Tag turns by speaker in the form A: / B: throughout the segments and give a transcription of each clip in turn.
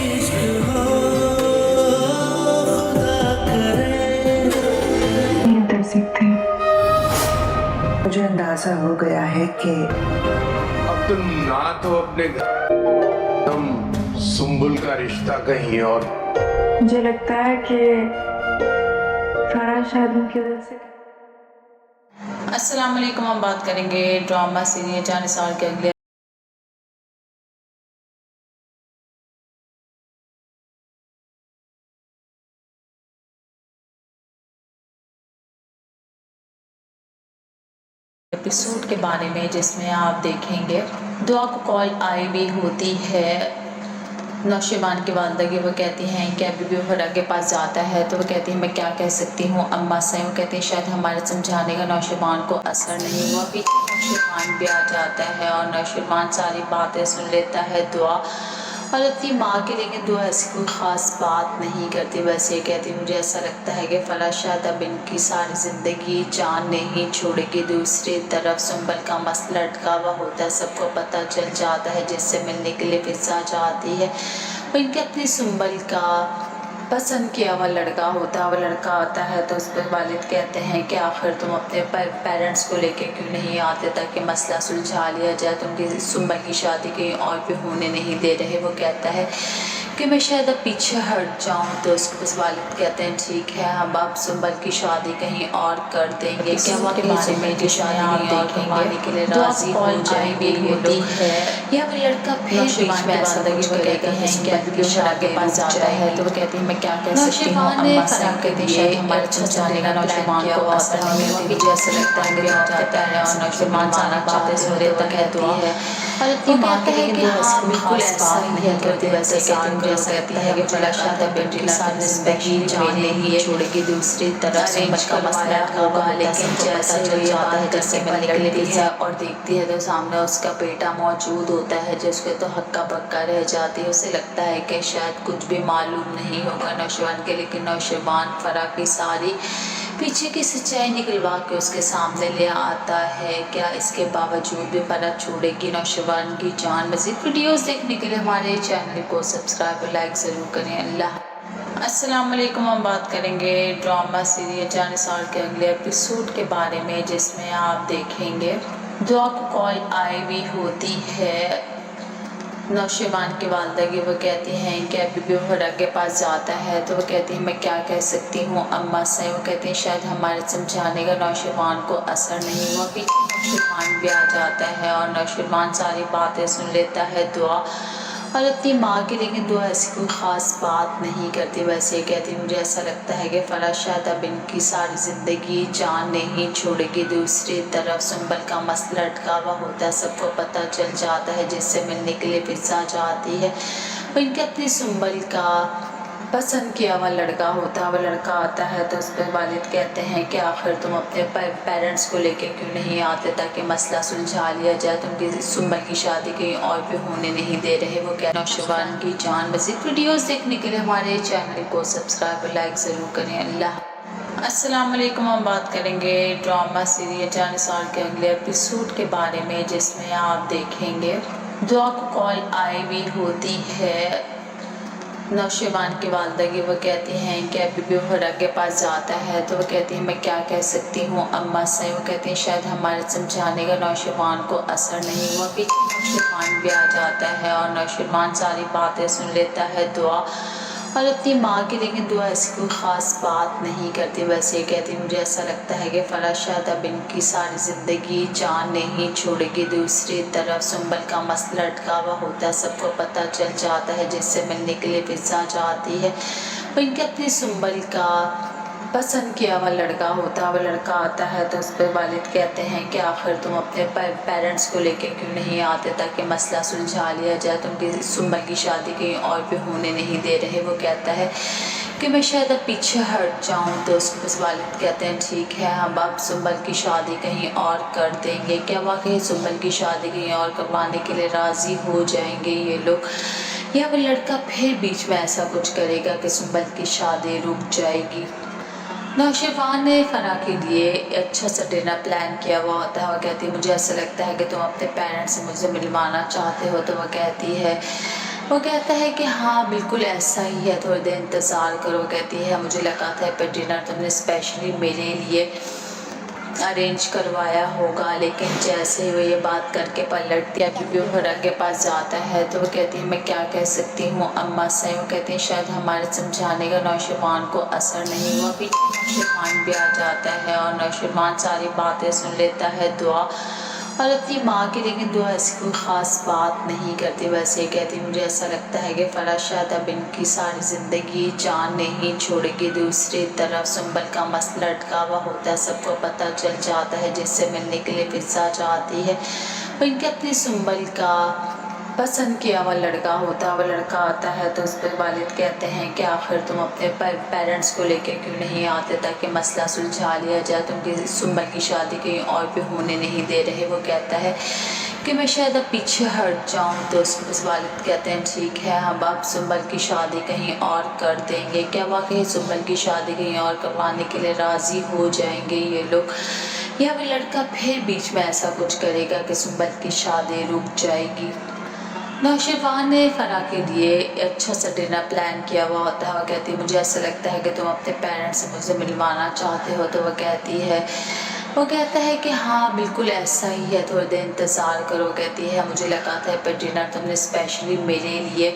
A: इश्क हो खुदा करे।
B: अंदर सीखते मुझे अंदाजा हो गया है कि
C: अब तुम ना तो अपने तुम सुंबुल का रिश्ता कहीं और।
B: मुझे लगता है कि फराज शायद उनकी वजह से।
D: अस्सलाम वालेकुम। हम बात करेंगे ड्रामा सीरियल जानिसार के अगले एपिसोड के बारे में, जिसमें आप देखेंगे दुआ को कॉल आई भी होती है नौशेबान की वालदा की। वो कहती हैं कि अभी भी वो फरा के पास जाता है तो वो कहती है मैं क्या कह सकती हूँ अम्मा से। वो कहती है शायद हमारे समझाने का नौशेबान को असर नहीं हुआ। पीछे नौशेबान भी आ जाता है और नौशेबान सारी बातें सुन लेता है दुआ, और अपनी माँ के लिए दुआ ऐसी कोई ख़ास बात नहीं करती। वैसे कहती मुझे ऐसा लगता है कि फरा शायद अब इनकी सारी ज़िंदगी जान नहीं छोड़ेगी। दूसरी तरफ सुंबल का मसला अटका हुआ होता है, सबको पता चल जाता है, जिससे मिलने के लिए फिजा जाती है। वो इनके अपनी सुंबल का पसंद किया हुआ लड़का होता है। वो लड़का आता है तो उस पर वालिद कहते हैं कि आखिर तुम अपने पेरेंट्स को लेके क्यों नहीं आते ताकि मसला सुलझा लिया जाए। तुम किसी सुंबल की शादी कहीं और भी होने नहीं दे रहे। वो कहता है कि मैं शायद अब पीछे हट जाऊं तो उसको बस वालिद कहते हैं ठीक है हम अब सुंबल की शादी कहीं और कर देंगे। क्या वहाँ के बारे में की शादी कहीं और करवाने के लिए राजी हो जाएंगे होती है, या वो लड़का फिर बीच में ऐसा कुछ करेगा हैं कि अभी फरा के पास जाता है तो वो कहती है मैं क्या कह सकती हूँ अम्मा से। कहती शायद हमारे समझाने का नौशेबान को असर नहीं हुआ। मुझे ऐसा लगता है कि आ जाता है और नौशेबान सारी बातें सुन लेता कहती है और अपनी माँ के लिए कि हाँ बिल्कुल ऐसा नहीं करती। वैसे मुझे ऐसा लगता है कि फरा शायद बेटी की सारी ज़िंदगी जान नहीं छोड़ेगी। दूसरी तरफ से का मसला होगा, लेकिन जैसे चल जाता है जैसे मिलने के लिए है और देखती है तो सामने उसका बेटा मौजूद होता है, जिसके तो हक्का बक्का रह जाती है। उसे लगता है कि शायद कुछ भी मालूम नहीं होगा नौशेबान के, लेकिन नौशेबान फरा की सारी पीछे की सच्चाई निकलवा के उसके सामने ले आता है। क्या इसके बावजूद भी फरा छोड़ेगी नौशेबान की जान? मज़ीद वीडियोस देखने के लिए हमारे चैनल को सब्सक्राइब और लाइक ज़रूर करें। अल्लाह। अस्सलाम वालेकुम। हम बात करेंगे ड्रामा सीरियल जानिसार के अगले एपिसोड के बारे में, जिसमें आप देखेंगे दुआ को कॉल आई भी होती है नौशेबान की वालदा की। वो कहती हैं कि अभी भी वो फरा के पास जाता है तो वो कहती है मैं क्या कह सकती हूँ अम्मा से। वो कहती है शायद हमारे समझाने का नौशेबान को असर नहीं हुआ। पीछे नौशेबान भी आ जाता है और नौशेबान सारी बातें सुन लेता है दुआ, और अपनी माँ के लिए दुआ ऐसी कोई ख़ास बात नहीं करती। वैसे कहती मुझे ऐसा लगता है कि फरा शायद अब इनकी सारी ज़िंदगी जान नहीं छोड़ेगी। दूसरी तरफ सुंबल का मसला अटका हुआ होता है, सबको पता चल जाता है, जिससे मिलने के लिए फिजा जाती है। वो इनके अपनी सुंबल का पसंद किया हुआ लड़का होता है। वो लड़का आता है तो उस पर वालिद कहते हैं कि आखिर तुम अपने पेरेंट्स को लेके क्यों नहीं आते ताकि मसला सुलझा लिया जाए। तुम किसी सुंबल की शादी कहीं और भी होने नहीं दे रहे। वो क्या नौशेबान की जान? मज़ीद वीडियोस देखने के लिए हमारे चैनल को सब्सक्राइब और लाइक ज़रूर करें। अल्लाह। अस्सलाम वालेकुम। हम बात करेंगे ड्रामा सीरियल जानिसार के अगले एपिसोड के बारे में, जिसमें आप देखेंगे दुआ को कॉल आई भी होती है नौशेबान की वालदा की। वो कहती हैं कि अभी भी वो फरा के पास जाता है तो वो कहती है मैं क्या कह सकती हूँ अम्मा से। वो कहती है शायद हमारे समझाने का नौशेबान को असर नहीं हुआ। पीछे नौशेबान भी आ जाता है और नौशेबान सारी बातें सुन लेता है दुआ, और अपनी माँ के लिए दुआ ऐसी कोई ख़ास बात नहीं करती। वैसे कहती मुझे ऐसा लगता है कि फरा शायद अब इनकी सारी ज़िंदगी जान नहीं छोड़ेगी। दूसरी तरफ सुंबल का मसला अटका हुआ होता है, सबको पता चल जाता है, जिससे मिलने के लिए फिजा जाती है। वो इनके अपनी सुंबल का पसंद किया हुआ लड़का होता है। वो लड़का आता है तो उस पर वालिद कहते हैं कि आखिर तुम अपने पेरेंट्स को लेके क्यों नहीं आते ताकि मसला सुलझा लिया जाए। तुम किसी सुंबल की शादी कहीं और भी होने नहीं दे रहे। वो कहता है कि मैं शायद अब पीछे हट जाऊं तो उसको बस वालिद कहते हैं ठीक है हम अब सुंबल की शादी कहीं और कर देंगे। क्या वाकई सुंबल की शादी कहीं और करवाने के लिए राज़ी हो जाएंगे ये लोग, या वो लड़का फिर बीच में ऐसा कुछ करेगा कि सुंबल की शादी रुक जाएगी। नौशेबान ने फरा के लिए अच्छा सा डिनर प्लान किया हुआ होता है। वो कहती है मुझे ऐसा लगता है कि तुम अपने पेरेंट्स से मुझे मिलवाना चाहते हो। तो वो कहती है وہ کہتا ہے کہ ہاں بالکل ایسا ہی ہے، تھوڑی دیر انتظار کرو۔ کہتی ہے مجھے لگا تھا پہ ڈنر تم نے اسپیشلی میرے لیے ارینج کروایا ہوگا، لیکن جیسے وہ یہ بات کر کے پلٹتی ہے بی ہرا کے پاس جاتا ہے تو وہ کہتی ہے میں کیا کہہ سکتی ہوں اماں سے۔ وہ کہتے ہیں شاید ہمارے سمجھانے کا نوشیروان کو اثر نہیں ہوا۔ پیچھے نوشیروان بھی آ جاتا ہے اور نوشیروان ساری باتیں سن لیتا ہے، دعا اور اپنی ماں کی، لیکن دعا ایسی کوئی خاص بات نہیں کرتی۔ ویسے ہی کہتی مجھے ایسا لگتا ہے کہ فرح شاید اب ان کی ساری زندگی جان نہیں چھوڑے گی۔ دوسری طرف سنبل کا مسئلہ لٹکا ہوا ہوتا ہے، سب کو پتہ چل جاتا ہے، جس سے ملنے کے لیے فضا جاتی ہے۔ وہ ان کے اپنی سنبل کا پسند کیا ہوا لڑکا ہوتا ہے، وہ لڑکا آتا ہے تو اس پہ والد کہتے ہیں کہ آخر تم اپنے پیرنٹس کو لے کے کیوں نہیں آتے تاکہ مسئلہ سلجھا لیا جائے، تم کی سنبل کی شادی کہیں اور بھی ہونے نہیں دے رہے۔ وہ کہتا ہے کہ میں شاید اب پیچھے ہٹ جاؤں، تو اس کو بس والد کہتے ہیں ٹھیک ہے ہم اب سنبل کی شادی کہیں اور کر دیں گے۔ کیا واقعی سنبل کی شادی کہیں اور کروانے کے لیے راضی ہو جائیں گے یہ لوگ، یا وہ لڑکا پھر بیچ میں ایسا کچھ کرے گا کہ سنبل کی شادی رک جائے گی؟ نوشیروان نے فرح کے لیے اچھا سا ڈنر پلان کیا ہوا ہوتا ہے۔ وہ کہتی ہے مجھے ایسا لگتا ہے کہ تم اپنے پیرنٹس سے مجھے ملوانا چاہتے ہو، تو وہ کہتا ہے کہ ہاں بالکل ایسا ہی ہے، تھوڑی دیر انتظار کرو۔ کہتی ہے مجھے لگا تھا پہ ڈنر تم نے اسپیشلی میرے لیے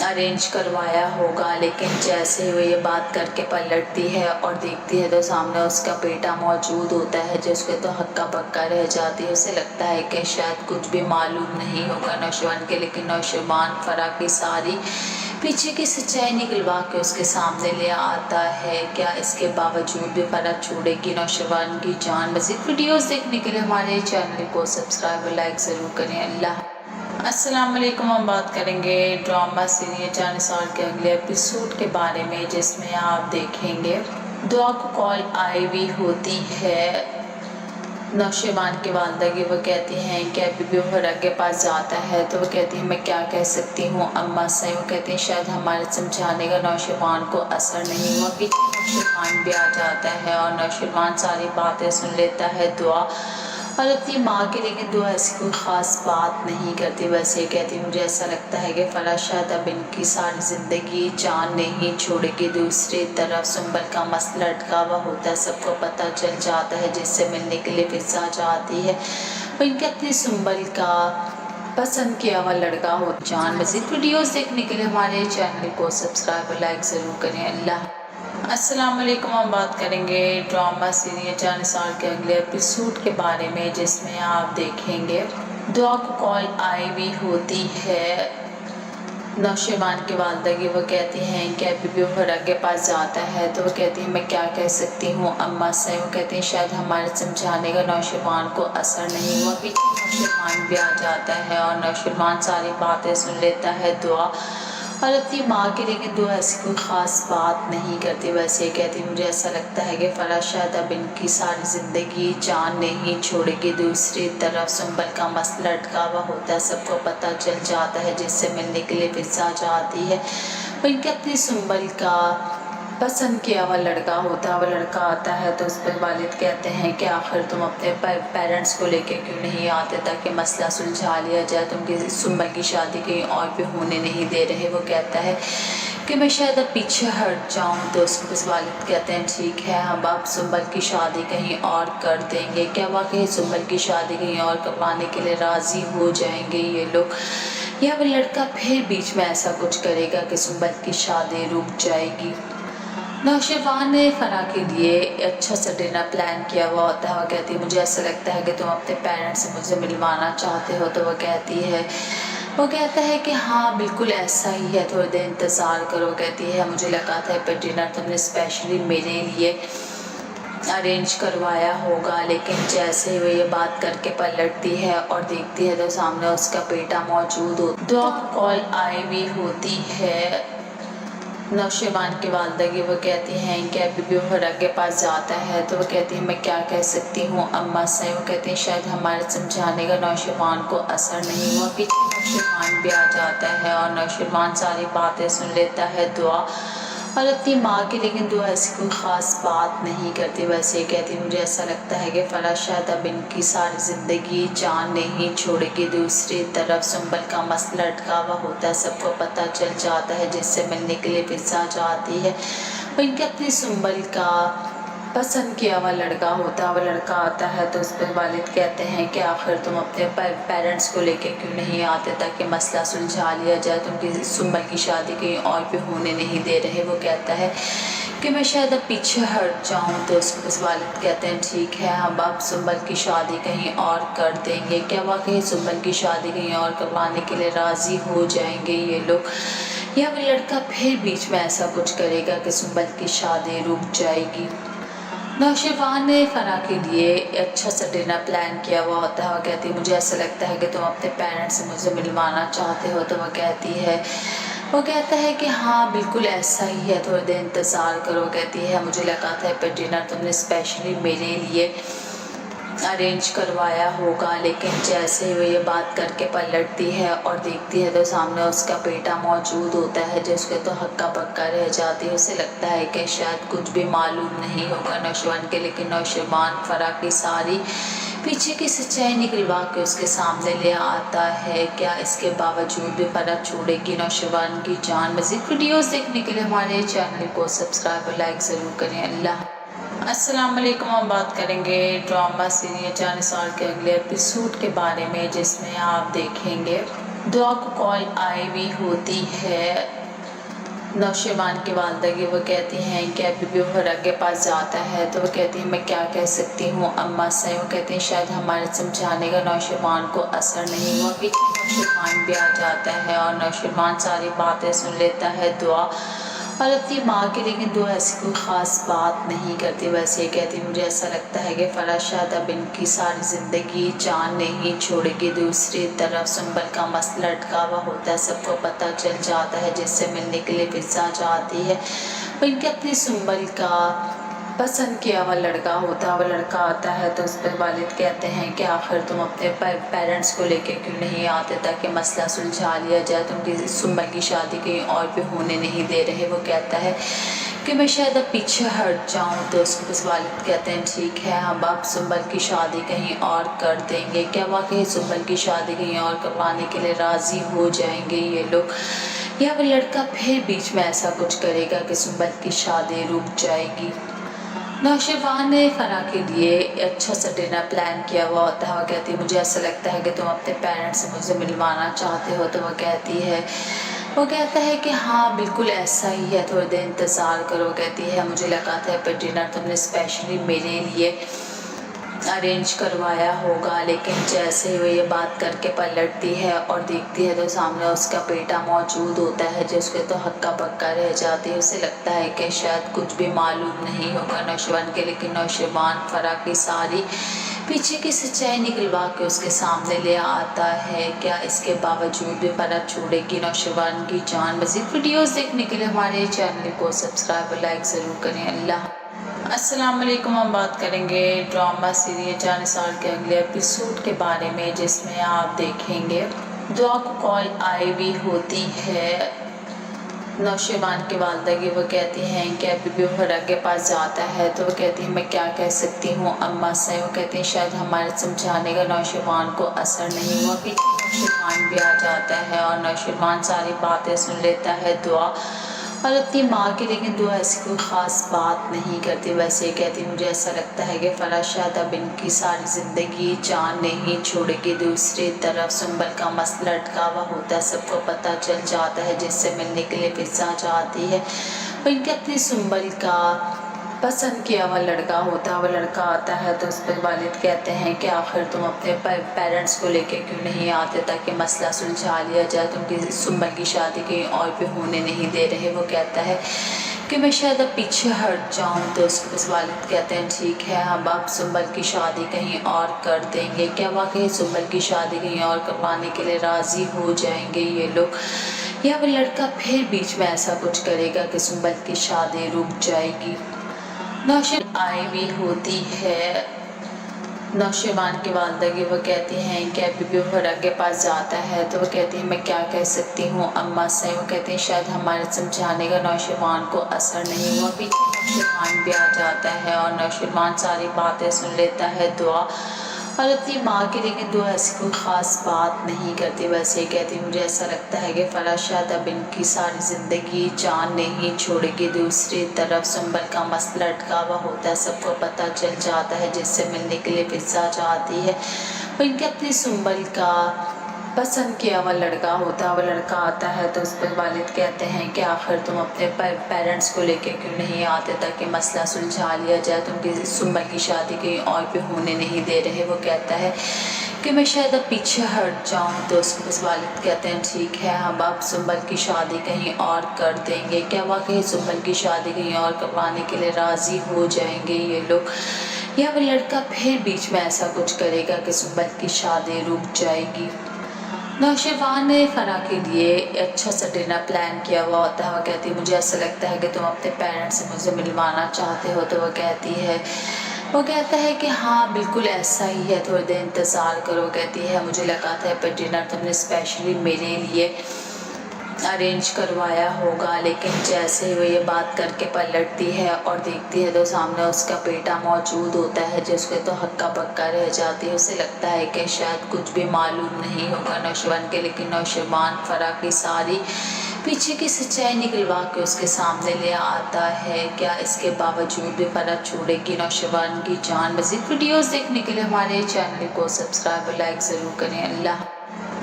D: ارینج کروایا ہوگا، لیکن جیسے وہ یہ بات کر کے پلٹتی ہے اور دیکھتی ہے تو سامنے اس کا بیٹا موجود ہوتا ہے، جس کے تو ہکا بکا رہ جاتی ہے۔ اسے لگتا ہے کہ شاید کچھ بھی معلوم نہیں ہوگا نوشیروان کے، لیکن نوشیروان فرح کی ساری پیچھے کی سچائی نکلوا کے اس کے سامنے لے آتا ہے۔ کیا اس کے باوجود بھی فرح چھوڑے گی نوشیروان کی جان؟ مزید ویڈیوز دیکھنے کے لیے ہمارے چینل کو سبسکرائب اور لائک ضرور کریں۔ اللہ السلام علیکم۔ ہم بات کریں گے ڈرامہ سیریل جانسار کے اگلے ایپیسوڈ کے بارے میں، جس میں آپ دیکھیں گے دعا کو کال آئی ہوئی ہوتی ہے نوشیروان کی والدہ کی۔ وہ کہتی ہیں کہ ابھی بھی وہ ہرا کے پاس جاتا ہے تو وہ کہتی ہے میں کیا کہہ سکتی ہوں اماں سے۔ وہ کہتے ہیں شاید ہمارے سمجھانے کا نوشیروان کو اثر نہیں ہوا۔ پیچھے نوشیروان بھی آ جاتا ہے اور نوشیروان ساری باتیں سن لیتا ہے، دعا اور اپنی ماں کے، لیکن دعا ایسی کوئی خاص بات نہیں کرتی۔ ویسے ہی کہتی مجھے ایسا لگتا ہے کہ فرح شاید اب ان کی ساری زندگی جان نہیں چھوڑے گی۔ دوسری طرف سنبل کا مسئلہ لٹکا ہوا ہوتا ہے، سب کو پتہ چل جاتا ہے، جس سے ملنے کے لیے فضا جاتی ہے۔ وہ ان کے اپنی سنبل کا پسند کیا ہوا لڑکا ہوتا ہے۔ جان مزید ویڈیوز دیکھنے کے لیے ہمارے چینل کو سبسکرائب اور لائک ضرور کریں۔ اللہ السلام علیکم۔ ہم بات کریں گے ڈرامہ سیریل جانسار کے اگلے ایپیسوڈ کے بارے میں، جس میں آپ دیکھیں گے دعا کو کال آئی ہوئی ہوتی ہے نوشیروان کی والدہ کی۔ وہ کہتی ہیں کہ ابھی بھی وہ ہرا کے پاس جاتا ہے تو وہ کہتی ہے میں کیا کہہ سکتی ہوں اماں سے۔ وہ کہتے ہیں شاید ہمارے سمجھانے کا نوشیروان کو اثر نہیں ہوا۔ پیچھے نوشیروان بھی آ جاتا ہے اور نوشیروان ساری باتیں سن لیتا ہے، دعا اور اپنی ماں کی، لیکن دعا ایسی کوئی خاص بات نہیں کرتی۔ ویسے ہی کہتی مجھے ایسا لگتا ہے کہ فرح شاید اب ان کی ساری زندگی جان نہیں چھوڑے گی۔ دوسری طرف سنبل کا مسئلہ لٹکا ہوا ہوتا ہے، سب کو پتہ چل جاتا ہے، جس سے ملنے کے لیے فضا جاتی ہے۔ وہ ان کے اپنی سنبل کا پسند کیا ہوا لڑکا ہوتا ہے، وہ لڑکا آتا ہے تو اس پہ والد کہتے ہیں کہ آخر تم اپنے پیرنٹس کو لے کے کیوں نہیں آتے تاکہ مسئلہ سلجھا لیا جائے، تم کی سنبل کی شادی کہیں اور بھی ہونے نہیں دے رہے۔ وہ کہتا ہے کہ میں شاید اب پیچھے ہٹ جاؤں، تو اس کو بس والد کہتے ہیں ٹھیک ہے ہم اب سنبل کی شادی کہیں اور کر دیں گے۔ کیا واقعی سنبل کی شادی کہیں اور کروانے کے لیے راضی ہو جائیں گے یہ لوگ، یا وہ لڑکا پھر بیچ میں ایسا کچھ کرے گا کہ سنبل کی شادی رک جائے گی؟ نوشیروان نے فرح کے لیے اچھا سا ڈنر پلان کیا ہوا ہوتا ہے۔ وہ کہتی ہے مجھے ایسا لگتا ہے کہ تم اپنے پیرنٹس سے مجھے ملوانا چاہتے ہو، تو وہ کہتا ہے کہ ہاں بالکل ایسا ہی ہے، تھوڑی دیر انتظار کرو۔ کہتی ہے مجھے لگا تھا پہ ڈنر تم نے اسپیشلی میرے لیے ارینج کروایا ہوگا، لیکن جیسے وہ یہ بات کر کے پلٹتی ہے اور دیکھتی ہے تو سامنے اس کا بیٹا موجود ہوتا ہے۔ دعا کو کال آئی ہوئی ہوتی ہے نوشیروان کی والدہ کی۔ وہ کہتی ہیں کہ ابھی بھی وہ ہرا کے پاس جاتا ہے تو وہ کہتی ہے میں کیا کہہ سکتی ہوں اماں سے۔ وہ کہتے ہیں شاید ہمارے سمجھانے کا نوشیروان کو اثر نہیں ہوا۔ پیچھے نوشیروان بھی آ جاتا ہے اور نوشیروان ساری باتیں سن لیتا ہے، دعا اور اپنی ماں کی لیکن دعا ایسی کوئی خاص بات نہیں کرتی. ویسے کہتی مجھے ایسا لگتا ہے کہ فرح شاید اب ان کی ساری زندگی جان نہیں چھوڑے گی. دوسری طرف سنبل کا مسئلہ لٹکا ہوا ہوتا ہے, سب کو پتہ چل جاتا ہے, جس سے ملنے کے لیے فضا جاتی ہے. اور ان کے اپنی سنبل کا پسند کیا ہوا لڑکا ہوتا ہے. وہ لڑکا آتا ہے تو اس پہ والد کہتے ہیں کہ آخر تم اپنے پیرنٹس کو لے کے کیوں نہیں آتے تاکہ مسئلہ سلجھا لیا جائے, تم کی سنبل کی شادی کہیں اور بھی ہونے نہیں دے رہے. وہ کہتا ہے کہ میں شاید اب پیچھے ہٹ جاؤں. تو اس کو والد کہتے ہیں ٹھیک ہے ہم اب سنبل کی شادی کہیں اور کر دیں گے. کیا واقعی سنبل کی شادی کہیں اور کروانے کے لیے راضی ہو جائیں گے یہ لوگ, یا وہ لڑکا پھر بیچ میں ایسا کچھ کرے گا کہ سنبل کی شادی رک جائے گی. نوشیروان نے فرح کے لیے اچھا سا ڈنر پلان کیا ہوا ہوتا ہے. وہ کہتی ہے مجھے ایسا لگتا ہے کہ تم اپنے پیرنٹس سے مجھے ملوانا چاہتے ہو. تو وہ کہتا ہے کہ ہاں بالکل ایسا ہی ہے, تھوڑی دیر انتظار کرو. کہتی ہے مجھے لگا تھا پہ ڈنر تم نے اسپیشلی میرے لیے ارینج کروایا ہوگا. لیکن جیسے ہی وہ یہ بات کر کے پلٹتی ہے اور دیکھتی ہے تو سامنے اس کا بیٹا موجود ہوتا ہے, جس کے تو ہکا پکا رہ جاتی ہے. اسے لگتا ہے کہ شاید کچھ بھی معلوم نہیں ہوگا نوشیروان کے, لیکن نوشیروان فرح کی ساری پیچھے کی سچائی نکلوا کے اس کے سامنے لے آتا ہے. کیا اس کے باوجود بھی فرح چھوڑے گی نوشیروان کی جان؟ مزید ویڈیوز دیکھنے کے لیے ہمارے چینل کو سبسکرائب اور لائک ضرور کریں. اللہ السلام علیکم. ہم بات کریں گے ڈرامہ سیریل جان نثار کے اگلے ایپیسوڈ کے بارے میں, جس میں آپ دیکھیں گے دعا کو کال آئی ہوئی ہوتی ہے نوشیروان کی والدہ کی. وہ کہتی ہیں کہ ابھی بھی وہ فرح کے پاس جاتا ہے. تو وہ کہتی ہیں میں کیا کہہ سکتی ہوں اماں سے. وہ کہتی ہیں شاید ہمارے سمجھانے کا نوشیروان کو اثر نہیں ہوا. پیچھے نوشیروان بھی آ جاتا ہے اور نوشیروان ساری باتیں سن لیتا ہے دعا اور اپنی ماں کے لیکن دعا ایسی کوئی خاص بات نہیں کرتی. ویسے کہتی مجھے ایسا لگتا ہے کہ فرح شاید اب ان کی ساری زندگی جان نہیں چھوڑے گی. دوسری طرف سنبل کا مسئلہ لٹکا ہوا ہوتا ہے, سب کو پتہ چل جاتا ہے, جس سے ملنے کے لیے فضا جاتی ہے. اور ان کے اپنی سنبل کا پسند کیا ہوا لڑکا ہوتا ہے. وہ لڑکا آتا ہے تو اس پہ والد کہتے ہیں کہ آخر تم اپنے پیرنٹس کو لے کے کیوں نہیں آتے تاکہ مسئلہ سلجھا لیا جائے, تم کی سنبل کی شادی کہیں اور بھی ہونے نہیں دے رہے. وہ کہتا ہے کہ میں شاید اب پیچھے ہٹ جاؤں. تو اس کو والد کہتے ہیں ٹھیک ہے ہم اب سنبل کی شادی کہیں اور کر دیں گے. کیا واقعی سنبل کی شادی کہیں اور کروانے کے لیے راضی ہو جائیں گے یہ لوگ, یا وہ لڑکا پھر بیچ میں ایسا کچھ کرے گا کہ سنبل کی شادی رک جائے گی. نوشیروان نے فرح کے لیے اچھا سا ڈنر پلان کیا ہوا ہوتا ہے. وہ کہتی ہے مجھے ایسا لگتا ہے کہ تم اپنے پیرنٹس سے مجھے ملوانا چاہتے ہو. تو وہ کہتا ہے کہ ہاں بالکل ایسا ہی ہے, تھوڑی دیر انتظار کرو. کہتی ہے مجھے لگا تھا پہ ڈنر تم نے اسپیشلی میرے لیے ارینج کروایا ہوگا. لیکن جیسے ہی وہ یہ بات کر کے پلٹتی ہے اور دیکھتی ہے تو سامنے اس کا بیٹا موجود ہوتا ہے, جس کے تو ہکا پکا رہ جاتی ہے. اسے لگتا ہے کہ شاید کچھ بھی معلوم نہیں ہوگا نوشیروان کے, لیکن نوشیروان فرح کی ساری پیچھے کی سچائی نکلوا کے اس کے سامنے لے آتا ہے. کیا اس کے باوجود بھی فرح چھوڑے گی نوشیروان کی جان؟ مزید ویڈیوز دیکھنے کے لیے ہمارے چینل کو سبسکرائب اور لائک ضرور کریں. اللہ السلام علیکم. ہم بات کریں گے ڈرامہ سیریل جان نثار کے اگلے ایپیسوڈ کے بارے میں, جس میں آپ دیکھیں گے دعا کو کال آئی ہوئی ہوتی ہے نوشیروان کی والدہ کی. وہ کہتی ہیں کہ ابھی بھی وہ فرح کے پاس جاتا ہے. تو وہ کہتی ہیں میں کیا کہہ سکتی ہوں اماں سے. وہ کہتی ہیں شاید ہمارے سمجھانے کا نوشیروان کو اثر نہیں ہوا. پیچھے نوشیروان بھی آ جاتا ہے اور نوشیروان ساری باتیں سن لیتا ہے دعا اور اپنی ماں کے لیکن دعا ایسی کوئی خاص بات نہیں کرتی. ویسے کہتی مجھے ایسا لگتا ہے کہ فرح شاید اب ان کی ساری زندگی جان نہیں چھوڑے گی. دوسری طرف سنبل کا مسئلہ لٹکا ہوا ہوتا ہے, سب کو پتہ چل جاتا ہے, جس سے ملنے کے لیے فضا جاتی ہے. اور ان کے اپنی سنبل کا پسند کیا ہوا لڑکا ہوتا ہے. وہ لڑکا آتا ہے تو اس پہ والد کہتے ہیں کہ آخر تم اپنے پیرنٹس کو لے کے کیوں نہیں آتے تاکہ مسئلہ سلجھا لیا جائے, تم کی سنبل کی شادی کہیں اور بھی ہونے نہیں دے رہے. وہ کہتا ہے کہ میں شاید اب پیچھے ہٹ جاؤں. تو اس کو والد کہتے ہیں ٹھیک ہے ہم اب سنبل کی شادی کہیں اور کر دیں گے. کیا واقعی سنبل کی شادی کہیں اور کروانے کے لیے راضی ہو جائیں گے یہ لوگ, یا وہ لڑکا پھر بیچ میں ایسا کچھ کرے گا کہ سنبل کی شادی رک جائے گی. نوشیروان آئی ہوئی ہوتی ہے नौशेबान की वालदगी वो कहती हैं कि अभी भी हुरा के पास जाता है तो वो कहती है मैं क्या कह सकती हूँ अम्मा से। वो कहती हैं शायद हमारे समझाने का नौशेबान को असर नहीं हुआ। पीछे नौशेबान भी आ जाता है और नौशेबान सारी बातें सुन लेता है दुआ और अपनी माँ के लिए दुआ ऐसी कोई ख़ास बात नहीं करती। वैसे ही कहती मुझे ऐसा लगता है कि फ़राज शायद अब इनकी सारी ज़िंदगी जान नहीं छोड़ेगी। दूसरी तरफ सुंबल का मसला अटका हुआ होता है, सबको पता चल जाता है जिससे मिलने के लिए फिजा जाती है। और इनके अपनी सुंबल का पसंद किया हुआ लड़का होता है। वो लड़का आता है तो उस पर वालिद कहते हैं कि आखिर तुम अपने पेरेंट्स को लेके क्यों नहीं आते ताकि मसला सुलझा लिया जाए। तुम किसी सुंबल की शादी कहीं और पे होने नहीं दे रहे। वो कहता है कि मैं शायद अब पीछे हट जाऊं। तो उसके बस वालिद कहते हैं ठीक है हम अब सुंबल की शादी कहीं और कर देंगे। क्या वाकई सुंबल की शादी कहीं और करवाने के लिए राज़ी हो जाएंगे ये लोग, या वो लड़का फिर बीच में ऐसा कुछ करेगा कि सुंबल की शादी रुक जाएगी। नौशेबान ने फ़रा के लिए अच्छा सा डिनर प्लान किया हुआ होता है। वो कहती है मुझे ऐसा लगता है कि तुम अपने पेरेंट्स से मुझे मिलवाना चाहते हो। तो वो कहता है कि हाँ बिल्कुल ऐसा ही है, थोड़ी देर इंतज़ार करो। कहती है मुझे लगा था पर डिनर तुमने स्पेशली मेरे लिए अरेंज करवाया होगा। लेकिन जैसे ही वो ये बात करके पलटती है और देखती है तो सामने उसका बेटा मौजूद होता है जिसके तो हक्का बक्का रह जाती है। उसे लगता है कि शायद कुछ भी मालूम नहीं होगा नौशेबान के, लेकिन नौशेबान फ़रा की सारी पीछे की सच्चाई निकलवा के उसके सामने ले आता है। क्या इसके बावजूद भी फ़रा छोड़ेगी नौशेबान की जान? मज़ीद वीडियोज़ देखने के लिए हमारे चैनल को सब्सक्राइब और लाइक ज़रूर करें। अल्लाह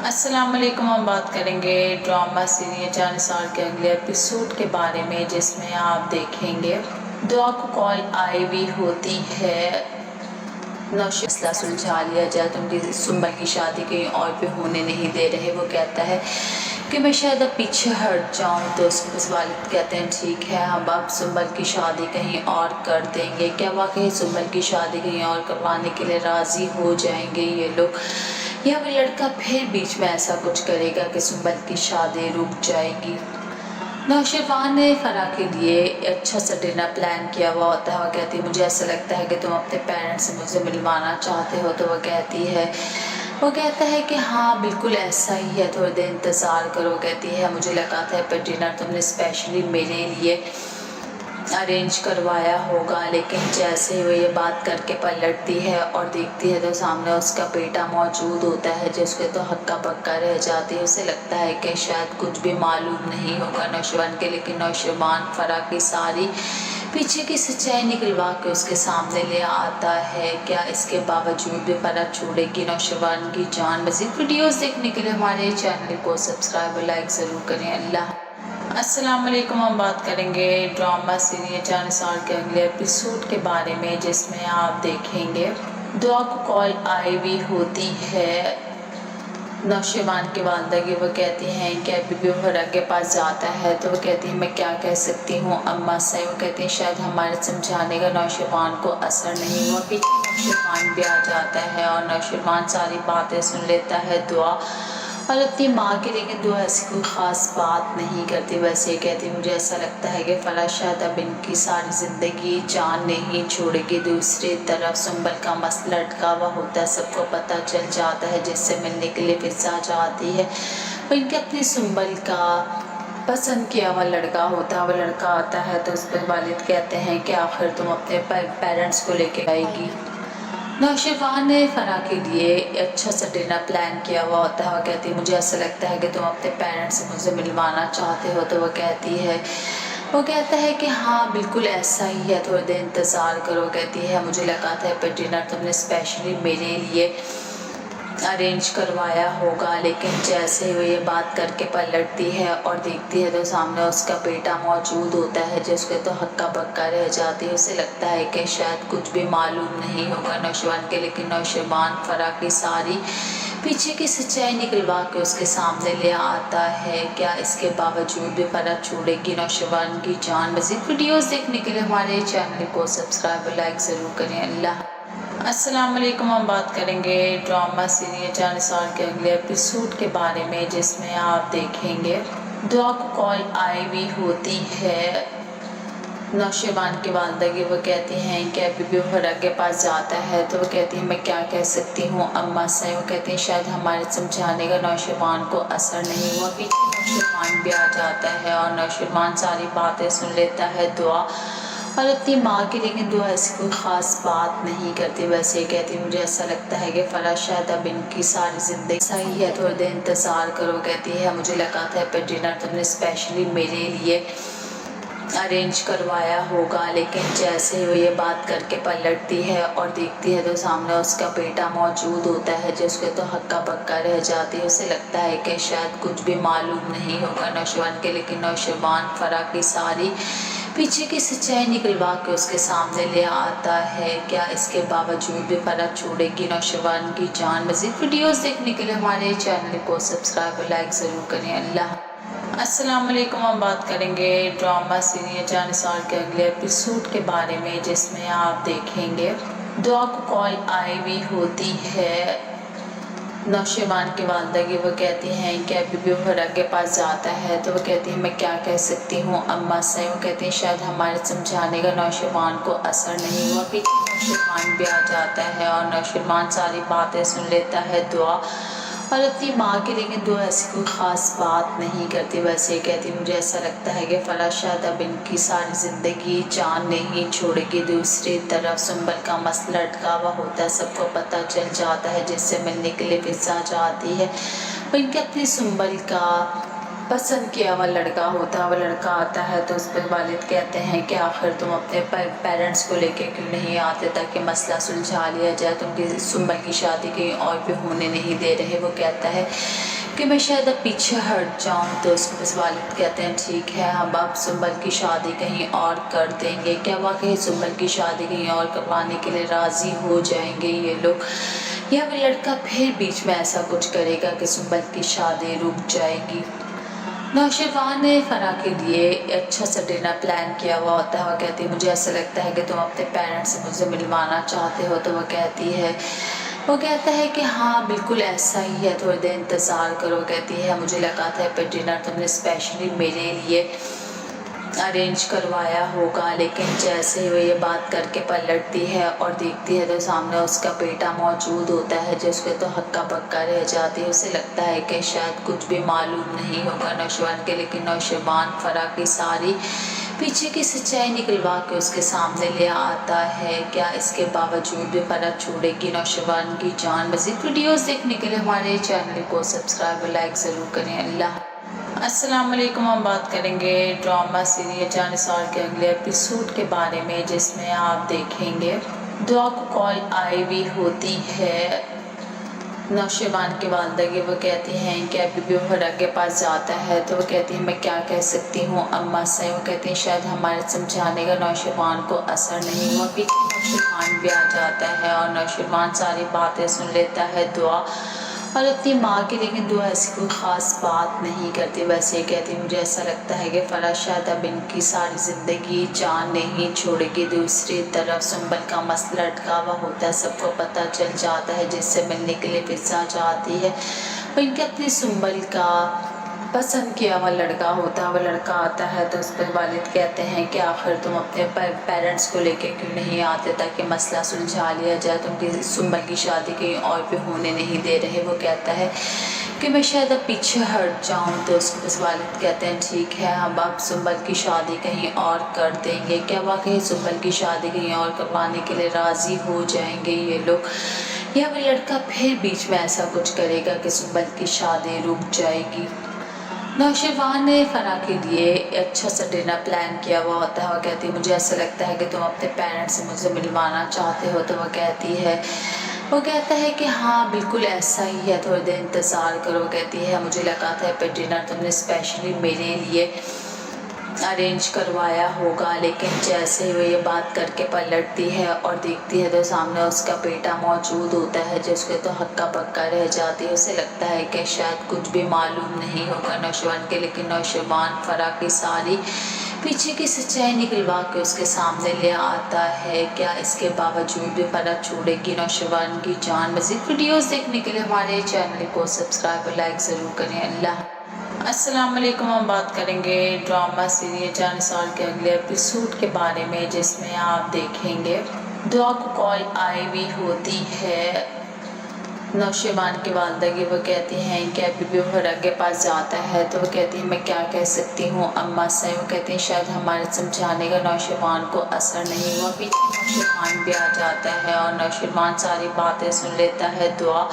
D: अस्सलाम वालेकुम। हम बात करेंगे ड्रामा सीरियल जानिसार के अगले एपिसोड के बारे में, जिसमें आप देखेंगे दुआ को कॉल आई हुई होती है मसला सुलझा लिया जाए। तुम किसी सुंबल की शादी कहीं और पे होने नहीं दे रहे। वो कहता है कि मैं शायद अब पीछे हट जाऊं। तो उसके वालिद कहते हैं ठीक है हम अब सुंबल की शादी कहीं और कर देंगे। क्या वाकई सुंबल की शादी कहीं और करवाने के लिए राज़ी हो जाएंगे ये लोग, या वो लड़का फिर बीच में ऐसा कुछ करेगा कि सुंबल की शादी रुक जाएगी। नौशेबान ने फ़रा के लिए अच्छा सा डिनर प्लान किया हुआ होता है। वो कहती है मुझे ऐसा लगता है कि तुम अपने पेरेंट्स से मुझे मिलवाना चाहते हो। तो वो कहता है कि हाँ बिल्कुल ऐसा ही है, थोड़ी देर इंतज़ार करो। कहती है मुझे लगा था पर डिनर तुमने स्पेशली मेरे लिए अरेंज करवाया होगा। लेकिन जैसे ही वो ये बात करके पलटती है और देखती है तो सामने उसका बेटा मौजूद होता है जिसके तो हक्का बक्का रह जाती है। उसे लगता है कि शायद कुछ भी मालूम नहीं होगा नौशेबान के, लेकिन नौशेबान फ़रा की सारी पीछे की सच्चाई निकलवा के उसके सामने ले आता है। क्या इसके बावजूद भी फ़रा छोड़ेगी नौशेबान की जान? मज़ीद वीडियोज़ देखने के लिए हमारे चैनल को सब्सक्राइब और लाइक ज़रूर करें। अल्लाह अस्सलाम वालेकुम। हम बात करेंगे ड्रामा सीरियल जानिसार के अगले एपिसोड के बारे में, जिसमें आप देखेंगे दुआ को कॉल आई हुई होती है नौशेबान की वालदगी। वो कहती हैं कि अभी भी हुरा के पास जाता है। तो वो कहती है मैं क्या कह सकती हूँ अम्मा से। वो कहती हैं शायद हमारे समझाने का नौशेबान को असर नहीं हुआ। पीछे नौशेबान भी आ जाता है और नौशेबान सारी बातें सुन लेता है दुआ और अपनी माँ के लिए दुआ ऐसी कोई ख़ास बात नहीं करती। वैसे ही कहती मुझे ऐसा लगता है कि फ़राज शायद अब इनकी सारी ज़िंदगी जान नहीं छोड़ेगी। दूसरी तरफ सुंबल का मसला अटका हुआ होता है, सबको पता चल जाता है जिससे मिलने के लिए फिजा जाती है। और इनके अपनी सुंबल का पसंद किया हुआ लड़का होता है। वो लड़का आता है तो उस पर वालिद कहते हैं कि आखिर तुम अपने पेरेंट्स को लेके आएगी। नौशेबान ने फ़रा के लिए अच्छा सा डिनर प्लान किया हुआ होता है। वो कहती है मुझे ऐसा लगता है कि तुम अपने पेरेंट्स से मुझे मिलवाना चाहते हो। तो वो कहता है कि हाँ बिल्कुल ऐसा ही है, थोड़ी देर इंतज़ार करो। कहती है मुझे लगा था पर डिनर तुमने स्पेशली मेरे लिए अरेंज करवाया होगा। लेकिन जैसे ही वो ये बात करके पलटती है और देखती है तो सामने उसका बेटा मौजूद होता है जिसके तो हक्का बक्का रह जाती है। उसे लगता है कि शायद कुछ भी मालूम नहीं होगा नौशेबान के, लेकिन नौशेबान फ़रा की सारी पीछे की सच्चाई निकलवा के उसके सामने ले आता है। क्या इसके बावजूद भी फ़रा छोड़ेगी नौशेबान की जान? मज़ीद वीडियोज़ देखने के लिए हमारे चैनल को सब्सक्राइब और लाइक ज़रूर करें। अल्लाह अस्सलाम वालेकुम। हम बात करेंगे ड्रामा सीरियल जानिसार के अगले एपिसोड के बारे में, जिसमें आप देखेंगे दुआ को कॉल आई हुई होती है नौशेबान की वालदा वो कहती हैं कि अभी भी हरा के पास जाता है तो वो कहती हैं मैं क्या कह सकती हूँ अम्मा से। वो कहती हैं शायद हमारे समझाने का नौशेबान को असर नहीं हुआ। पीछे नौशेबान भी आ जाता है और नौशेबान सारी बातें सुन लेता है, दुआ और अपनी माँ की, लेकिन दुआ ऐसी कोई ख़ास बात नहीं करती। वैसे ये कहती मुझे ऐसा लगता है कि फ़राज शायद अब इनकी सारी ज़िंदगी सही है, थोड़ी देर इंतज़ार करो। कहती है मुझे लगा था पर डिनर तुमने स्पेशली मेरे लिए अरेंज करवाया होगा, लेकिन जैसे ही वो ये बात करके पलटती है और देखती है तो सामने उसका बेटा मौजूद होता है, जिसके तो हक्का बक्का रह जाती है। उसे लगता है कि शायद कुछ भी मालूम नहीं होगा नौशेबान के, लेकिन नौशेबान फ़रा की सारी पीछे की सच्चाई निकलवा के उसके सामने ले आता है। क्या इसके बावजूद भी फ़रा छोड़ेगी नौशेबान की जान? मज़ीद वीडियोस देखने के लिए हमारे चैनल को सब्सक्राइब और लाइक ज़रूर करें। अल्लाह। अस्सलाम वालेकुम। हम बात करेंगे ड्रामा सीरियल जानिसार के अगले एपिसोड के बारे में, जिसमें आप देखेंगे दुआ को कॉल आई हुई होती है नौशेबान की वालदा की। वो कहती हैं कि अभी भी हरा के पास जाता है तो वो कहती हैं मैं क्या कह सकती हूँ अम्मा से। वो कहती हैं शायद हमारे समझाने का नौशेबान को असर नहीं हुआ। पीछे नौशेबान भी आ जाता है और नौशेबान सारी बातें सुन लेता है, दुआ और अपनी माँ की, लेकिन दुआ ऐसी कोई ख़ास बात नहीं करती। वैसे ये कहती मुझे ऐसा लगता है कि फ़राज शायद अब इनकी सारी ज़िंदगी जान नहीं छोड़ेगी। दूसरी तरफ सुंबल का मसला अटका हुआ होता है, सबको पता चल जाता है, जिससे मिलने के लिए फिजा जाती है। वो इनके अपनी सुंबल का पसंद किया हुआ लड़का होता है। वो लड़का आता है तो उस पर वालिद कहते हैं कि आखिर तुम अपने पेरेंट्स को लेके क्यों नहीं आते ताकि मसला सुलझा लिया जाए, तुम सुंबल की शादी कहीं और भी होने नहीं दे रहे। वो कहता है कि मैं शायद अब पीछे हट जाऊं, तो उसको बस वालिद कहते हैं ठीक है हम अब सुंबल की शादी कहीं और कर देंगे। क्या वाकई सुंबल की शादी कहीं और करवाने के लिए राज़ी हो जाएंगे ये लोग, या वो लड़का फिर बीच में ऐसा कुछ करेगा कि सुंबल की शादी रुक जाएगी? नौशेबान ने फ़रा के लिए अच्छा सा डिनर प्लान किया हुआ होता है। वो कहती है मुझे ऐसा लगता है कि तुम अपने पेरेंट्स से मुझे मिलवाना चाहते हो। तो वो कहता है कि हाँ बिल्कुल ऐसा ही है, थोड़ी देर इंतज़ार करो। कहती है मुझे लगा था पर डिनर तुमने स्पेशली मेरे लिए अरेंज करवाया होगा, लेकिन जैसे ही वो ये बात करके पलटती है और देखती है तो सामने उसका बेटा मौजूद होता है, जिसके तो हक्का बक्का रह जाती है। उसे लगता है कि शायद कुछ भी मालूम नहीं होगा नौशेबान के, लेकिन नौशेबान फ़रा की सारी पीछे की सच्चाई निकलवा के उसके सामने ले आता है। क्या इसके बावजूद भी फ़रा छोड़ेगी नौशेबान की जान? मज़ीद वीडियोस देखने के लिए हमारे चैनल को सब्सक्राइब और लाइक ज़रूर करें। अल्लाह। अस्सलाम वालेकुम। हम बात करेंगे ड्रामा सीरियल जानिसार के अगले एपिसोड के बारे में, जिसमें आप देखेंगे दुआ को कॉल आई हुई होती है नौशेबान की वालदा की। वो कहती हैं कि अभी भी हरा के पास जाता है तो वो कहती हैं मैं क्या कह सकती हूँ अम्मा से। वो कहती हैं शायद हमारे समझाने का नौशेबान को असर नहीं हुआ। पीछे नौशेबान भी आ जाता है और नौशेबान सारी बातें सुन लेता है, दुआ और अपनी माँ की, लेकिन दुआ ऐसी कोई ख़ास बात नहीं करती। वैसे ये कहती मुझे ऐसा लगता है कि फ़राज शायद अब इनकी सारी ज़िंदगी जान नहीं छोड़ेगी। दूसरी तरफ सुंबल का मसला अटका हुआ होता है, सबको पता चल जाता है, जिससे मिलने के लिए फिजा जाती है। वो इनके अपनी सुंबल का पसंद किया हुआ लड़का होता है। वो लड़का आता है तो उस पर वालिद कहते हैं कि आखिर तुम अपने पेरेंट्स को लेके क्यों नहीं आते ताकि मसला सुलझा लिया जाए, तुम सुंबल की शादी कहीं और भी होने नहीं दे रहे। वो कहता है कि मैं शायद अब पीछे हट जाऊं, तो उसको बस वालिद कहते हैं ठीक है हम अब सुंबल की शादी कहीं और कर देंगे। क्या वाकई सुंबल की शादी कहीं और करवाने के लिए राज़ी हो जाएंगे ये लोग, या वो लड़का फिर बीच में ऐसा कुछ करेगा कि सुंबल की शादी रुक जाएगी? नौशेबान ने फ़रा के लिए अच्छा सा डिनर प्लान किया हुआ होता है। वो कहती है मुझे ऐसा लगता है कि तुम अपने पेरेंट्स से मुझे मिलवाना चाहते हो। तो वो कहता है कि हाँ बिल्कुल ऐसा ही है, थोड़ी देर इंतज़ार करो। कहती है मुझे लगा था पर डिनर तुमने स्पेशली मेरे लिए अरेंज करवाया होगा, लेकिन जैसे ही वो ये बात करके पलटती है और देखती है तो सामने उसका बेटा मौजूद होता है, जिसके तो हक्का बक्का रह जाती है। उसे लगता है कि शायद कुछ भी मालूम नहीं होगा नौशेबान के, लेकिन नौशेबान फ़रा की सारी पीछे की सच्चाई निकलवा के उसके सामने ले आता है। क्या इसके बावजूद भी फ़रा छोड़ेगी नौशेबान की जान? मज़ीद वीडियोस देखने के लिए हमारे चैनल को सब्सक्राइब और लाइक ज़रूर करें। अल्लाह। अस्सलाम वालेकुम। हम बात करेंगे ड्रामा सीरियल जानिसार के अगले एपिसोड के बारे में, जिसमें आप देखेंगे दुआ को कॉल आई भी होती है नौशेबान की वालदा की। वो कहती हैं कि अभी भी वो हरा के पास जाता है तो वो कहती है मैं क्या कह सकती हूँ अम्मा से। वो कहती हैं शायद हमारे समझाने का नौशेबान को असर नहीं हुआ। पीछे नौशेबान भी आ जाता है और नौशेबान सारी बातें सुन लेता है दुआ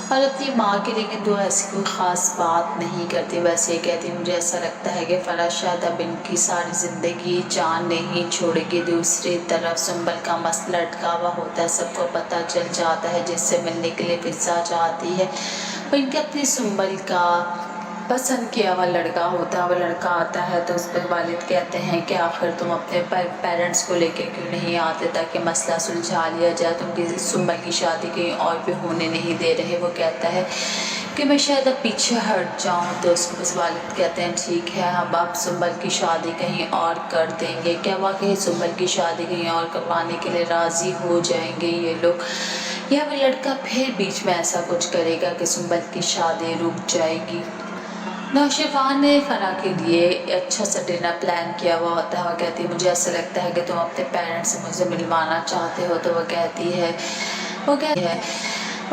D: और अपनी माँ की, लेकिन दुआ ऐसी कोई ख़ास बात नहीं करती। वैसे ये कहती मुझे ऐसा लगता है कि फराज शायद अब इनकी सारी ज़िंदगी जान नहीं छोड़ेगी। दूसरी तरफ सुंबल का मसला अटका हुआ होता है, सबको पता चल जाता है, जिससे मिलने के लिए फिजा जाती है। और इनके अपनी सुंबल का पसंद किया हुआ लड़का होता है। वो लड़का आता है तो उस पर वालिद कहते हैं कि आखिर तुम अपने पेरेंट्स को लेकर क्यों नहीं आते ताकि मसला सुलझा लिया जाए। तुम किसी सुंबल की शादी कहीं और भी होने नहीं दे रहे। वो कहता है कि मैं शायद अब पीछे हट जाऊं। तो उसको बस वालिद कहते हैं ठीक है, हम अब सुंबल की शादी कहीं और कर देंगे। क्या वाकई सुंबल की शादी कहीं और करवाने के लिए राज़ी हो जाएंगे ये लोग, या वो लड़का फिर बीच में ऐसा कुछ करेगा कि सुंबल की शादी रुक जाएगी। नौशेबान ने फरा के लिए अच्छा सा डिनर प्लान किया हुआ होता है। वो कहती है मुझे ऐसा लगता है कि तुम अपने पेरेंट्स से मुझे मिलवाना चाहते हो। तो वो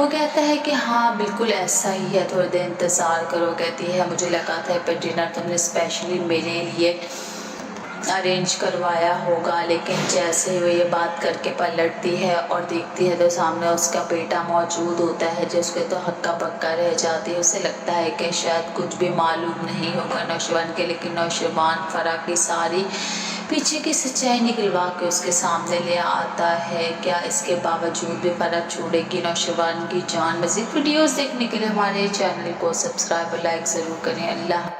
D: कहता है कि हाँ बिल्कुल ऐसा ही है, थोड़ी देर इंतज़ार करो। कहती है मुझे लगा था पर डिनर तुमने स्पेशली मेरे लिए अरेंज करवाया होगा, लेकिन जैसे ही वो ये बात करके पलटती है और देखती है तो सामने उसका बेटा मौजूद होता है, जिसके तो हक्का बक्का रह जाती है। उसे लगता है कि शायद कुछ भी मालूम नहीं होगा नौशेबान के, लेकिन नौशेबान फरा की सारी पीछे की सच्चाई निकलवा के उसके सामने ले आता है। क्या इसके बावजूद भी फरा छोड़ेगी नौशेबान की जान? मज़ीद वीडियोस देखने के लिए हमारे चैनल को सब्सक्राइब और लाइक ज़रूर करें। अल्लाह।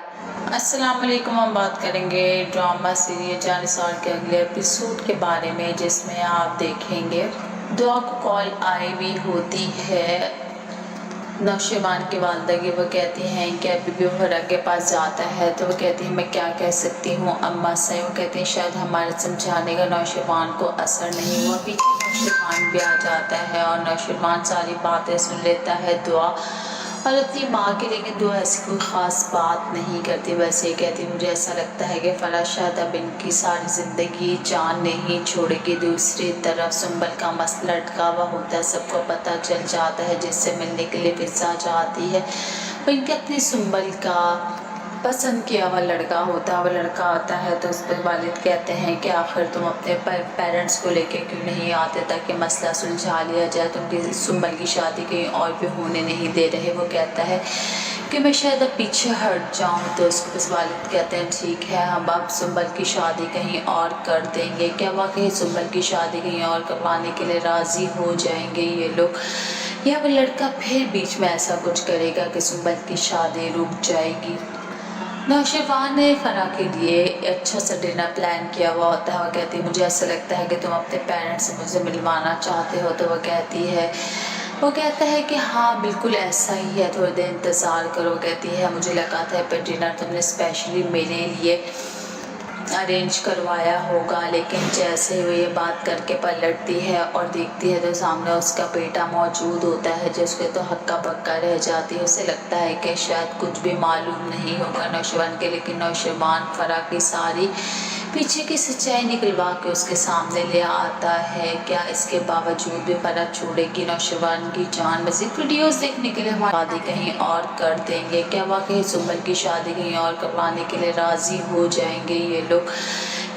D: अस्सलाम वालेकुम। हम बात करेंगे ड्रामा सीरियल जानिसार के अगले एपिसोड के बारे में, जिसमें आप देखेंगे दुआ को कॉल आई भी होती है नौशेबान की वालदा की। वो कहती हैं कि अभी भी वो हरा के पास जाता है तो वो कहती है मैं क्या कह सकती हूँ अम्मा से। वो कहती हैं शायद हमारे समझाने का नौशेबान को असर नहीं हुआ। पीछे नौशेबान भी आ जाता है और नौशेबान सारी बातें सुन लेता है दुआ और अपनी माँ की, लेकिन दुआ ऐसी कोई ख़ास बात नहीं करती। वैसे ये कहती मुझे ऐसा लगता है कि फराज शायद अब इनकी सारी ज़िंदगी जान नहीं छोड़ेगी। दूसरी तरफ सुंबल का मसला अटका हुआ होता है, सबको पता चल जाता है, जिससे मिलने के लिए फिजा जाती है। और इनके अपनी सुंबल का पसंद किया हुआ लड़का होता है। वो लड़का आता है तो उस पर वालिद कहते हैं कि आखिर तुम अपने पेरेंट्स को लेके क्यों नहीं आते ताकि मसला सुलझा लिया जाए। तुम किसी सुंबल की शादी कहीं और भी होने नहीं दे रहे। वो कहता है कि मैं शायद अब पीछे हट जाऊं। तो उसको बस वालिद कहते हैं ठीक है, हम अब सुंबल की शादी कहीं और कर देंगे। क्या वाकई सुंबल की शादी कहीं और करवाने के लिए राज़ी हो जाएंगे ये लोग, या वो लड़का फिर बीच में ऐसा कुछ करेगा कि सुंबल की शादी रुक जाएगी। नौशेबान ने फरा के लिए अच्छा सा डिनर प्लान किया हुआ होता है। वो कहती है मुझे ऐसा लगता है कि तुम अपने पेरेंट्स से मुझे मिलवाना चाहते हो। तो वो कहता है कि हाँ बिल्कुल ऐसा ही है, थोड़ी देर इंतज़ार करो। कहती है मुझे लगा था पर डिनर तुमने स्पेशली मेरे लिए अरेंज करवाया होगा, लेकिन जैसे ही वो ये बात करके पलटती है और देखती है तो सामने उसका बेटा मौजूद होता है, जिसके तो हक्का बक्का रह जाती है। उसे लगता है कि शायद कुछ भी मालूम नहीं होगा नौशेबान के, लेकिन नौशेबान फरा की सारी पीछे की सच्चाई निकलवा के उसके सामने ले आता है। क्या इसके बावजूद भी फरा छोड़ेगी नौशेबान की जान? मज़ीद वीडियोस देखने के लिए हमारी शादी कहीं और कर देंगे। क्या वाकई सुंबल की शादी कहीं और करवाने के लिए राज़ी हो जाएंगे ये लोग,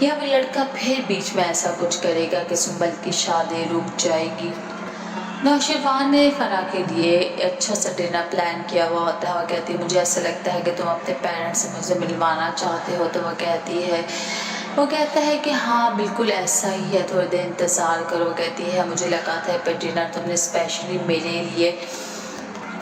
D: या वो लड़का फिर बीच में ऐसा कुछ करेगा कि सुंबल की शादी रुक जाएगी। नौशेबान ने फरा के लिए अच्छा सा डिनर प्लान किया हुआ होता है। वो कहती है मुझे ऐसा लगता है कि तुम अपने पेरेंट्स से मुझे मिलवाना चाहते हो। तो वो कहता है कि हाँ बिल्कुल ऐसा ही है, थोड़ी देर इंतज़ार करो। कहती है मुझे लगा था पर डिनर तुमने स्पेशली मेरे लिए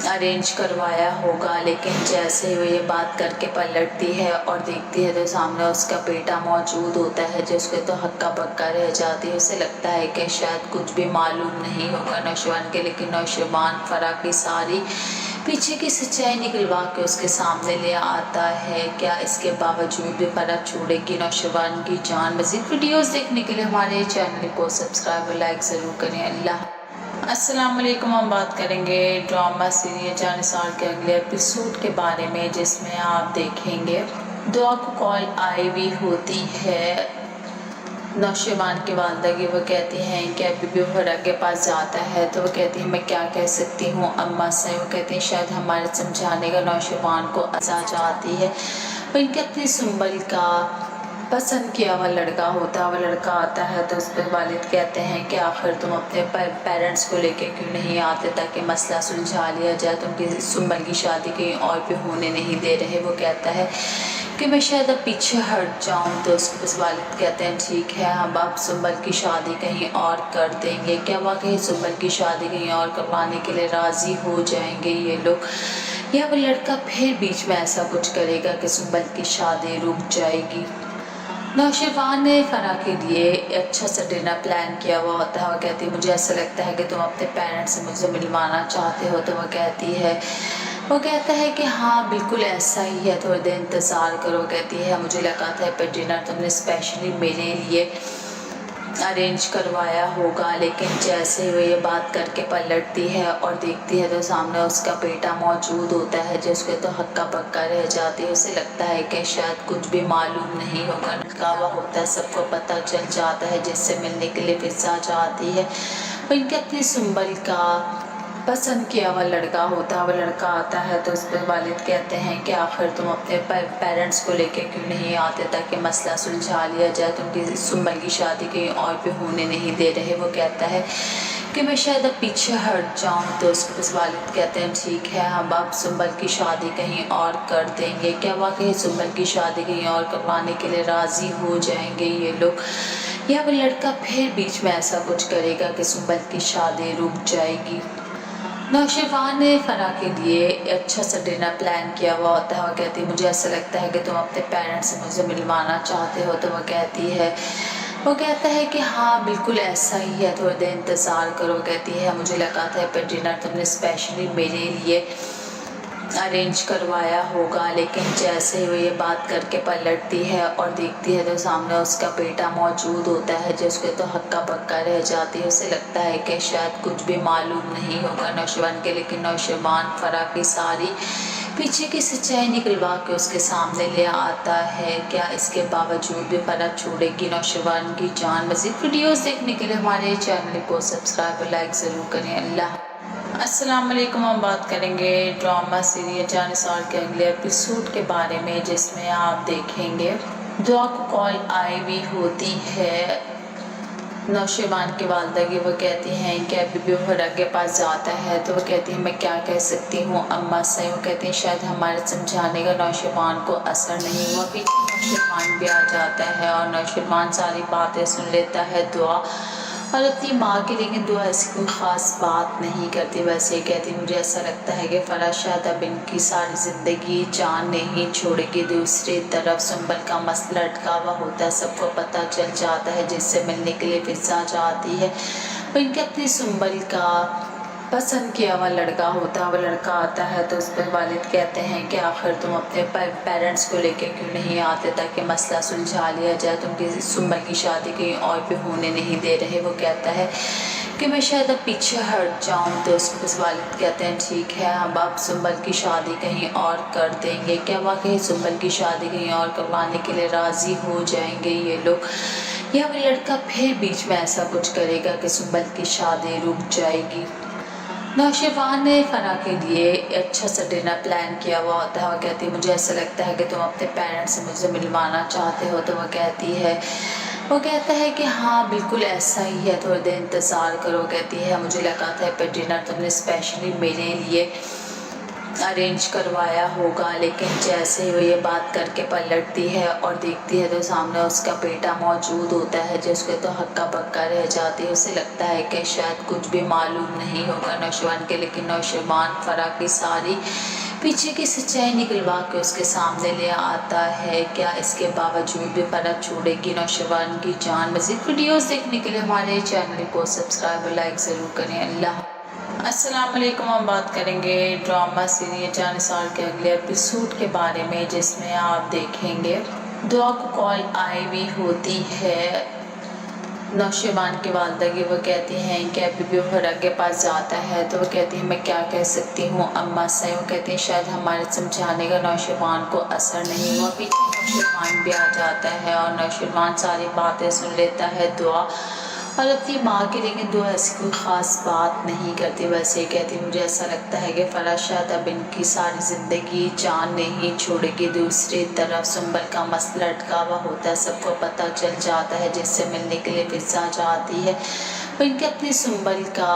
D: अरेंज करवाया होगा, लेकिन जैसे ही वो ये बात करके पलटती है और देखती है तो सामने उसका बेटा मौजूद होता है, जिसके तो हक्का बक्का रह जाती है। उसे लगता है कि शायद कुछ भी मालूम नहीं होगा नौशेबान के, लेकिन नौशेबान फरा की सारी पीछे की सच्चाई निकलवा के उसके सामने ले आता है। क्या इसके बावजूद भी फरा छोड़ेगी नौशेबान की जान? मज़ीद वीडियोस देखने के लिए हमारे चैनल को सब्सक्राइब और लाइक ज़रूर करें। अल्लाह। अस्सलाम वालेकुम। हम बात करेंगे ड्रामा सीरियल जानिसार के अगले एपिसोड के बारे में, जिसमें आप देखेंगे दुआ को कॉल आई हुई होती है नौशेबान की वालदा की। वो कहती हैं कि अभी भी वो हरा के पास जाता है तो वो कहती है मैं क्या कह सकती हूँ अम्मा से। वो कहती हैं शायद हमारे समझाने का नौशेबान को अजा जाती है। वो इनके अपनी सुंबल का पसंद किया हुआ लड़का होता है। वो लड़का आता है तो उस पर वालिद कहते हैं कि आखिर तुम अपने पेरेंट्स को लेके क्यों नहीं आते ताकि मसला सुलझा लिया जाए, तुम किसी सुंबल की शादी कहीं और भी होने नहीं दे रहे। वो कहता है कि मैं शायद अब पीछे हट जाऊं। तो उसके पास वालिद कहते हैं ठीक है हम अब सुंबल की शादी कहीं और कर देंगे। क्या वाकई सुंबल की शादी कहीं और करवाने के लिए राज़ी हो जाएंगे ये लोग, या वो लड़का फिर बीच में ऐसा कुछ करेगा कि सुंबल की शादी रुक जाएगी। नौशेबान ने फ़रा के लिए अच्छा सा डिनर प्लान किया हुआ होता है। वो कहती है मुझे ऐसा लगता है कि तुम अपने पेरेंट्स से मुझसे मिलवाना चाहते हो। तो वो कहता है कि हाँ बिल्कुल ऐसा ही है, थोड़ी देर इंतज़ार करो। कहती है मुझे लगा था पर डिनर तुमने स्पेशली मेरे लिए अरेंज करवाया होगा, लेकिन जैसे वो ये बात करके पलटती है और देखती है तो सामने उसका बेटा मौजूद होता है, जिसके तो हक्का बक्का रह जाती है। उसे लगता है कि शायद कुछ भी मालूम नहीं होगा, लटका हुआ होता है, सबको पता चल जाता है, जिससे मिलने के लिए फिजा जाती है। वो इनके अपनी सुंबल का पसंद किया हुआ लड़का होता है। वो लड़का आता है तो उस पर वालिद कहते हैं कि आखिर तुम अपने पेरेंट्स को लेके क्यों नहीं आते ताकि मसला सुलझा लिया जाए, तुम किसी सुंबल की शादी कहीं और भी होने नहीं दे रहे। वो कहता है कि मैं शायद अब पीछे हट जाऊं। तो उसके पास वालिद कहते हैं ठीक है हम अब सुंबल की शादी कहीं और कर देंगे। क्या वाकई सुंबल की शादी कहीं और करवाने के लिए राज़ी हो जाएंगे ये लोग, या वो लड़का फिर बीच में ऐसा कुछ करेगा कि सुंबल की शादी रुक जाएगी। नौशेबान ने फ़रा के लिए अच्छा सा डिनर प्लान किया हुआ होता है। वो कहती है मुझे ऐसा लगता है कि तुम अपने पेरेंट्स से मुझसे मिलवाना चाहते हो। तो वो कहता है कि हाँ बिल्कुल ऐसा ही है, थोड़ी देर इंतज़ार करो। कहती है मुझे लगा था पर डिनर तुमने स्पेशली मेरे लिए अरेंज करवाया होगा, लेकिन जैसे ही वो ये बात करके पलटती है और देखती है तो सामने उसका बेटा मौजूद होता है, जिसके तो हक्का बक्का रह जाती है। उसे लगता है कि शायद कुछ भी मालूम नहीं होगा नौशेबान के, लेकिन नौशेबान फ़रा की सारी पीछे की सच्चाई निकलवा के उसके सामने ले आता है। क्या इसके बावजूद भी फ़रा छोड़ेगी नौशेबान की जान? मज़ीद वीडियोस देखने के लिए हमारे चैनल को सब्सक्राइब और लाइक ज़रूर करें। अल्लाह। अस्सलाम वालेकुम। हम बात करेंगे ड्रामा सीरियल जानिसार के अगले एपिसोड के बारे में, जिसमें आप देखेंगे दुआ को कॉल आई हुई होती है नौशेबान की वालदा की। वो कहती हैं कि अभी भी वो हरा के पास जाता है तो वो कहती है मैं क्या कह सकती हूँ अम्मा से। वो कहती हैं शायद हमारे समझाने का नौशेबान को असर नहीं हुआ। पीछे नौशेबान भी आ जाता है और नौशेबान सारी बातें सुन लेता है दुआ और अपनी माँ की, लेकिन दुआ ऐसी कोई ख़ास बात नहीं करती। वैसे ही कहती मुझे ऐसा लगता है कि फ़रा शायद अब इनकी सारी ज़िंदगी जान नहीं छोड़ेगी। दूसरी तरफ सुंबल का मसला लटका हुआ होता है, सबको पता चल जाता है, जिससे मिलने के लिए फिजा जाती है। वो इनके अपनी सुंबल का पसंद किया हुआ लड़का होता है। वो लड़का आता है तो उस पर वालिद कहते हैं कि आखिर तुम अपने पेरेंट्स को लेके क्यों नहीं आते ताकि मसला सुलझा लिया जाए, तुम किसी सुंबल की शादी कहीं और भी होने नहीं दे रहे। वो कहता है कि मैं शायद अब पीछे हट जाऊं। तो उसके पास वालिद कहते हैं ठीक है हम अब सुंबल की शादी कहीं और कर देंगे। क्या वाकई सुंबल की शादी कहीं और करवाने के लिए राज़ी हो जाएंगे ये लोग, या वो लड़का फिर बीच में ऐसा कुछ करेगा कि सुंबल की शादी रुक जाएगी। नौशेबान ने फ़रा के लिए अच्छा सा डिनर प्लान किया हुआ होता है। वो कहती है मुझे ऐसा लगता है कि तुम अपने पेरेंट्स से मुझसे मिलवाना चाहते हो। तो वो कहता है कि हाँ बिल्कुल ऐसा ही है, थोड़ी देर इंतज़ार करो। कहती है मुझे लगा था पर डिनर तुमने स्पेशली मेरे लिए अरेंज करवाया होगा, लेकिन जैसे ही वो ये बात करके पलटती है और देखती है तो सामने उसका बेटा मौजूद होता है, जिसके तो हक्का बक्का रह जाती है। उसे लगता है कि शायद कुछ भी मालूम नहीं होगा नौशेबान के, लेकिन नौशेबान फ़रा की सारी पीछे की सच्चाई निकलवा के उसके सामने ले आता है। क्या इसके बावजूद भी फ़रा छोड़ेगी नौशेबान की जान? मज़ीद वीडियोस देखने के लिए हमारे चैनल को सब्सक्राइब और लाइक ज़रूर करें। अल्लाह। अस्सलाम वालेकुम। हम बात करेंगे ड्रामा सीरियल जानिसार के अगले एपिसोड के बारे में, जिसमें आप देखेंगे दुआ को कॉल आई हुई होती है नौशेबान की वालदगी वो कहती हैं कि अभी भी वो हरा के पास जाता है तो वो कहती हैं मैं क्या कह सकती हूँ अम्मा से। वो कहती हैं शायद हमारे समझाने का नौशेबान को असर नहीं हुआ। पीछे नौशेबान भी आ जाता है और नौशेबान सारी बातें सुन लेता है, दुआ और अपनी माँ के लिए दुआ ऐसी कोई ख़ास बात नहीं करती। वैसे ही कहती मुझे ऐसा लगता है कि फ़राज शायद अब इनकी सारी ज़िंदगी जान नहीं छोड़ेगी। दूसरी तरफ सुंबल का मसला लटका हुआ होता है, सबको पता चल जाता है, जिससे मिलने के लिए फिजा जाती है। वो इनके अपनी सुंबल का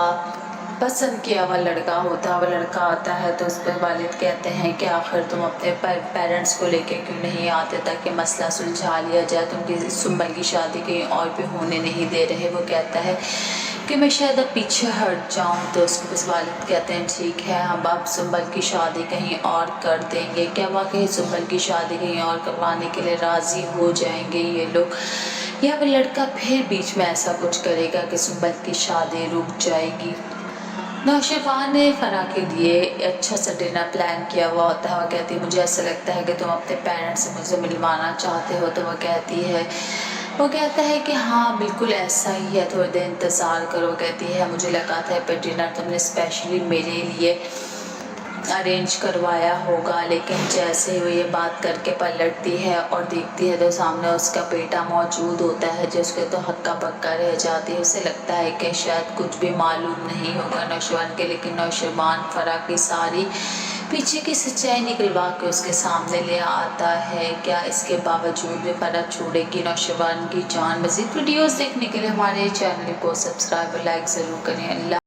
D: पसंद किया हुआ लड़का होता है। वो लड़का आता है तो उस पर वालिद कहते हैं कि आखिर तुम अपने पेरेंट्स को लेके क्यों नहीं आते ताकि मसला सुलझा लिया जाए, तुम सुंबल की शादी कहीं और भी होने नहीं दे रहे। वो कहता है कि मैं शायद अब पीछे हट जाऊं तो उसको बस वालिद कहते हैं ठीक है हम अब सुंबल की शादी कहीं और कर देंगे। क्या वाकई सुंबल की शादी कहीं और करवाने के लिए राज़ी हो जाएंगे ये लोग, या वो लड़का फिर बीच में ऐसा कुछ करेगा कि सुंबल की शादी रुक जाएगी। नौशेबान ने फ़रा के लिए अच्छा सा डिनर प्लान किया हुआ होता है। वो कहती है मुझे ऐसा लगता है कि तुम अपने पेरेंट्स से मुझे मिलवाना चाहते हो। तो वो कहता है कि हाँ बिल्कुल ऐसा ही है, थोड़ी देर इंतज़ार करो। कहती है मुझे लगा था पर डिनर तुमने स्पेशली मेरे लिए अरेंज करवाया होगा, लेकिन जैसे ही वो ये बात करके पलटती है और देखती है तो सामने उसका बेटा मौजूद होता है, जिसके तो हक्का बक्का रह जाती है। उसे लगता है कि शायद कुछ भी मालूम नहीं होगा नौशेबान के, लेकिन नौशेबान फ़रा की सारी पीछे की सच्चाई निकलवा के उसके सामने ले आता है। क्या इसके बावजूद भी फ़रा छोड़ेगी नौशेबान की जान? मज़ीद वीडियोज़ देखने के लिए हमारे चैनल को सब्सक्राइब और लाइक ज़रूर करें। अल्लाह।